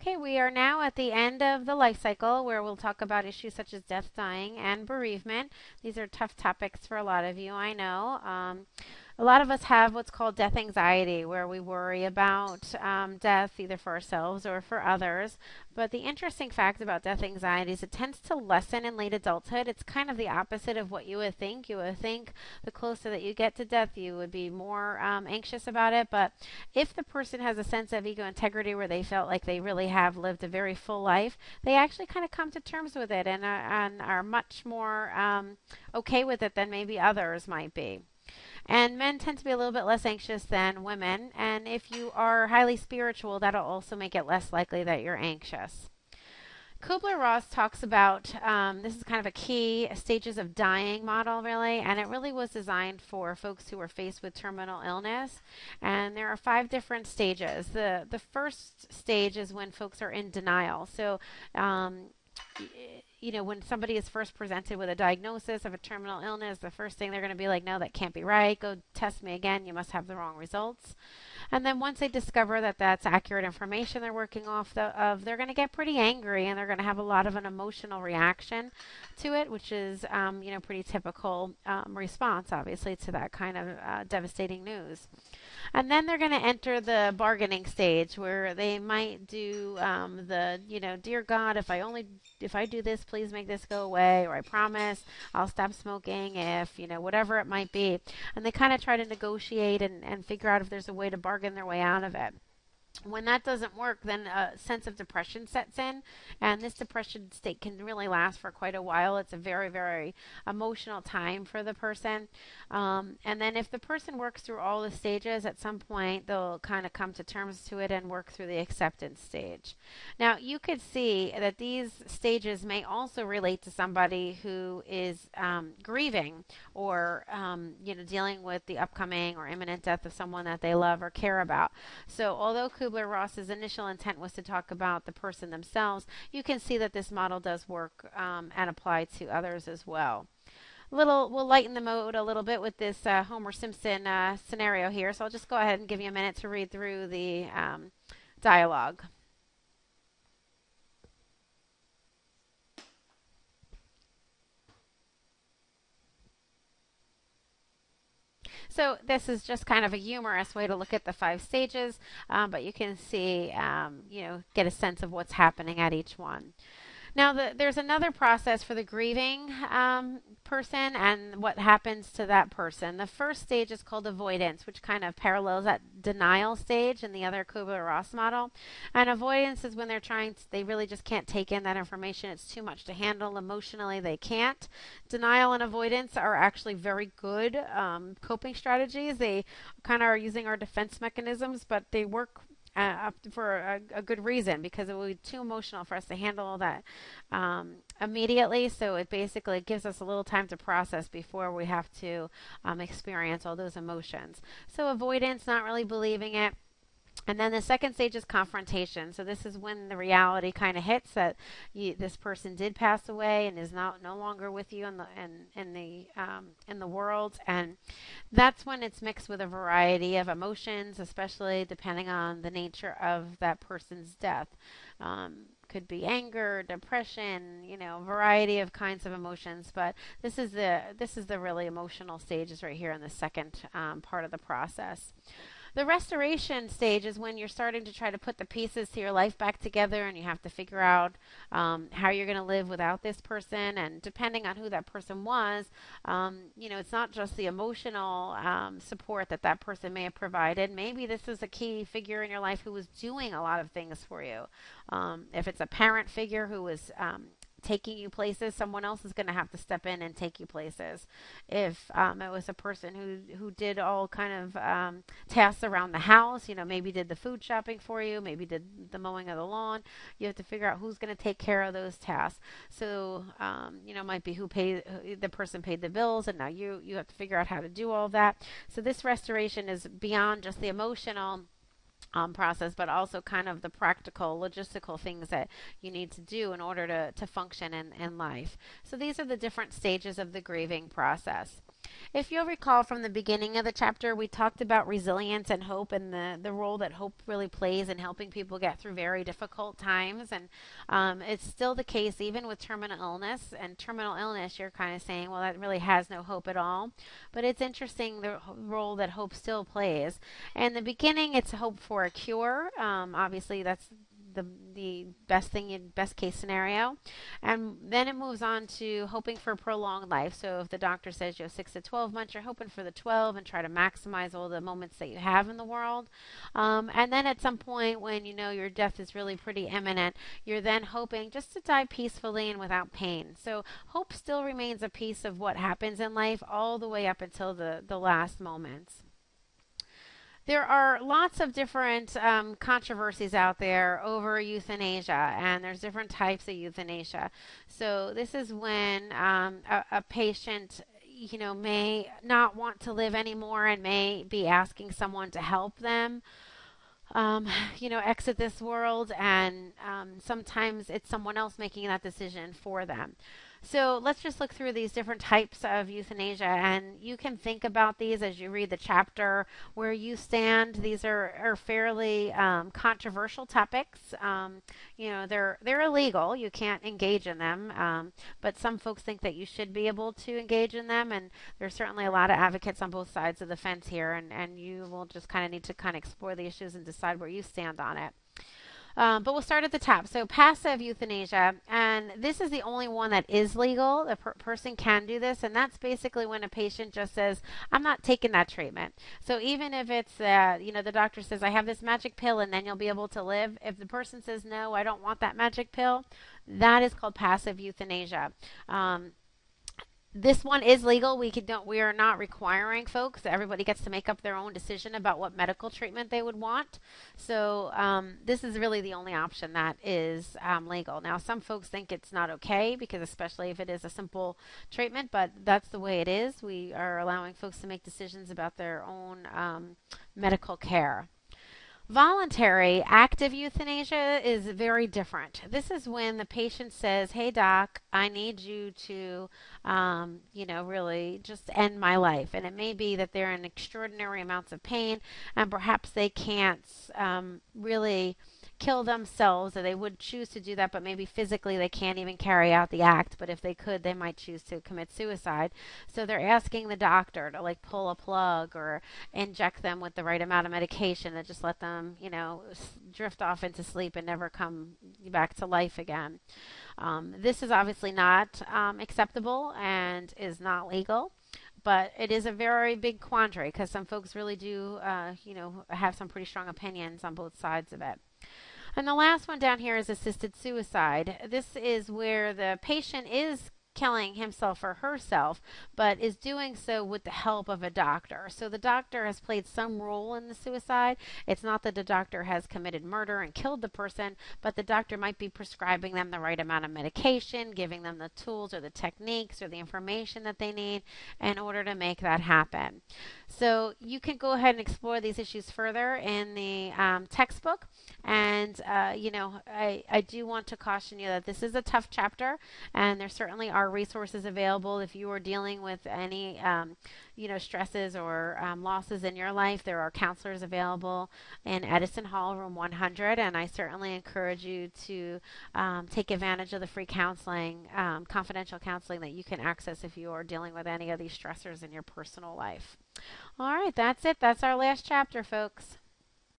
Okay, we are now at the end of the life cycle where we'll talk about issues such as death, dying, and bereavement. These are tough topics for a lot of you, I know. A lot of us have what's called death anxiety, where we worry about death either for ourselves or for others. But the interesting fact about death anxiety is it tends to lessen in late adulthood. It's kind of the opposite of what you would think. You would think the closer that you get to death, you would be more anxious about it. But if the person has a sense of ego integrity where they felt like they really have lived a very full life, they actually kind of come to terms with it and are much more okay with it than maybe others might be. And men tend to be a little bit less anxious than women. And if you are highly spiritual, that'll also make it less likely that you're anxious. Kubler-Ross talks about this is kind of a key stages of dying model, really, and it really was designed for folks who were faced with terminal illness. And there are 5 different stages. The first stage is when folks are in denial. So when somebody is first presented with a diagnosis of a terminal illness, the first thing they're going to be like, no, that can't be right. Go test me again. You must have the wrong results. And then once they discover that that's accurate information they're working off of, they're going to get pretty angry and they're going to have a lot of an emotional reaction to it, which is, pretty typical response, obviously, to that kind of devastating news. And then they're going to enter the bargaining stage where they might do dear God, if I do this, please make this go away, or I promise I'll stop smoking if, whatever it might be. And they kind of try to negotiate and figure out if there's a way to bargain their way out of it. When that doesn't work, then a sense of depression sets in, and this depression state can really last for quite a while. It's a very, very emotional time for the person. And then if the person works through all the stages, at some point they'll kind of come to terms to it and work through the acceptance stage. Now, you could see that these stages may also relate to somebody who is grieving or, dealing with the upcoming or imminent death of someone that they love or care about. So although Kubler-Ross's initial intent was to talk about the person themselves, you can see that this model does work and apply to others as well. We'll lighten the mood a little bit with this Homer Simpson scenario here. So I'll just go ahead and give you a minute to read through the dialogue. So this is just kind of a humorous way to look at the 5 stages, but you can see, get a sense of what's happening at each one. Now, there's another process for the grieving person and what happens to that person. The first stage is called avoidance, which kind of parallels that denial stage in the other Kubler-Ross model. And avoidance is when they really just can't take in that information. It's too much to handle emotionally. They can't. Denial and avoidance are actually very good coping strategies. They kind of are using our defense mechanisms, but they work for a good reason, because it would be too emotional for us to handle all that immediately. So it basically gives us a little time to process before we have to experience all those emotions. So avoidance, not really believing it. And then the second stage is confrontation. So this is when the reality kind of hits that this person did pass away and is no longer with you in the world, and that's when it's mixed with a variety of emotions, especially depending on the nature of that person's death. Could be anger, depression, a variety of kinds of emotions. But this is the really emotional stages right here in the second part of the process. The restoration stage is when you're starting to try to put the pieces to your life back together, and you have to figure out how you're going to live without this person. And depending on who that person was, it's not just the emotional support that person may have provided. Maybe this is a key figure in your life who was doing a lot of things for you. If it's a parent figure who was taking you places, someone else is going to have to step in and take you places. If it was a person who did all kind of tasks around the house, maybe did the food shopping for you, maybe did the mowing of the lawn, you have to figure out who's going to take care of those tasks. So, might be the person paid the bills, and now you have to figure out how to do all that. So this restoration is beyond just the emotional process, but also kind of the practical, logistical things that you need to do in order to function in life. So these are the different stages of the grieving process. If you'll recall from the beginning of the chapter, we talked about resilience and hope and the role that hope really plays in helping people get through very difficult times. And it's still the case even with terminal illness. And terminal illness, you're kind of saying, well, that really has no hope at all. But it's interesting the role that hope still plays. In the beginning, it's hope for a cure. Obviously, that's the best thing, best case scenario. And then it moves on to hoping for prolonged life. So if the doctor says you have 6 to 12 months, you're hoping for the 12 and try to maximize all the moments that you have in the world. And then at some point when you know your death is really pretty imminent, you're then hoping just to die peacefully and without pain. So hope still remains a piece of what happens in life all the way up until the last moments. There are lots of different controversies out there over euthanasia, and there's different types of euthanasia. So this is when a patient, may not want to live anymore and may be asking someone to help them, exit this world, and sometimes it's someone else making that decision for them. So let's just look through these different types of euthanasia, and you can think about these as you read the chapter where you stand. These are fairly controversial topics. They're illegal. You can't engage in them, but some folks think that you should be able to engage in them, and there's certainly a lot of advocates on both sides of the fence here, and you will just kind of need to kind of explore the issues and decide where you stand on it. But we'll start at the top. So passive euthanasia, and this is the only one that is legal. The person can do this, and that's basically when a patient just says, I'm not taking that treatment. So even if it's, the doctor says, I have this magic pill and then you'll be able to live. If the person says, no, I don't want that magic pill, that is called passive euthanasia. This one is legal. We are not requiring folks. Everybody gets to make up their own decision about what medical treatment they would want. So this is really the only option that is legal. Now, some folks think it's not okay because especially if it is a simple treatment, but that's the way it is. We are allowing folks to make decisions about their own medical care. Voluntary active euthanasia is very different. This is when the patient says, hey, doc, I need you to, really just end my life. And it may be that they're in extraordinary amounts of pain and perhaps they can't really kill themselves, or they would choose to do that, but maybe physically they can't even carry out the act. But if they could, they might choose to commit suicide. So they're asking the doctor to pull a plug or inject them with the right amount of medication that just let them, drift off into sleep and never come back to life again. This is obviously not acceptable and is not legal. But it is a very big quandary because some folks really do, have some pretty strong opinions on both sides of it. And the last one down here is assisted suicide. This is where the patient is killing himself or herself, but is doing so with the help of a doctor. So the doctor has played some role in the suicide. It's not that the doctor has committed murder and killed the person, but the doctor might be prescribing them the right amount of medication, giving them the tools or the techniques or the information that they need in order to make that happen. So you can go ahead and explore these issues further in the textbook. And, I do want to caution you that this is a tough chapter, and there certainly are resources available if you are dealing with any, stresses or losses in your life. There are counselors available in Edison Hall, room 100, and I certainly encourage you to take advantage of the free counseling, confidential counseling that you can access if you are dealing with any of these stressors in your personal life. All right, that's it. That's our last chapter, folks.